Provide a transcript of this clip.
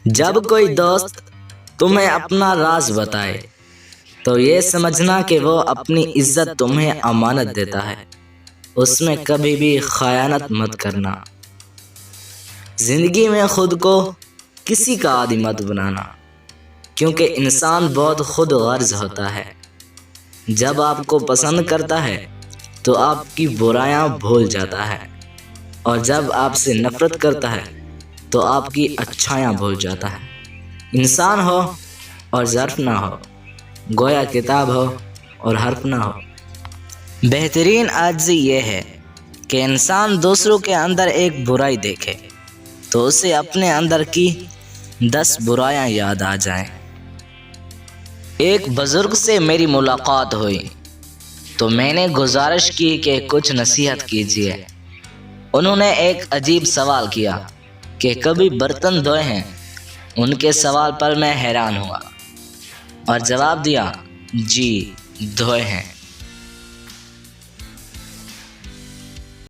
جب کوئی دوست تمہیں اپنا راز بتائے تو یہ سمجھنا کہ وہ اپنی عزت تمہیں امانت دیتا ہے، اس میں کبھی بھی خیانت مت کرنا۔ زندگی میں خود کو کسی کا عادی مت بنانا، کیونکہ انسان بہت خود غرض ہوتا ہے۔ جب آپ کو پسند کرتا ہے تو آپ کی برائیاں بھول جاتا ہے، اور جب آپ سے نفرت کرتا ہے تو آپ کی اچھائیاں بھول جاتا ہے۔ انسان ہو اور ظرف نہ ہو، گویا کتاب ہو اور حرف نہ ہو۔ بہترین عاجزی یہ ہے کہ انسان دوسروں کے اندر ایک برائی دیکھے تو اسے اپنے اندر کی 10 برائیاں یاد آ جائیں۔ ایک بزرگ سے میری ملاقات ہوئی تو میں نے گزارش کی کہ کچھ نصیحت کیجیے۔ انہوں نے ایک عجیب سوال کیا کہ کبھی برتن دھوئے ہیں؟ ان کے سوال پر میں حیران ہوا اور جواب دیا، جی دھوئے ہیں۔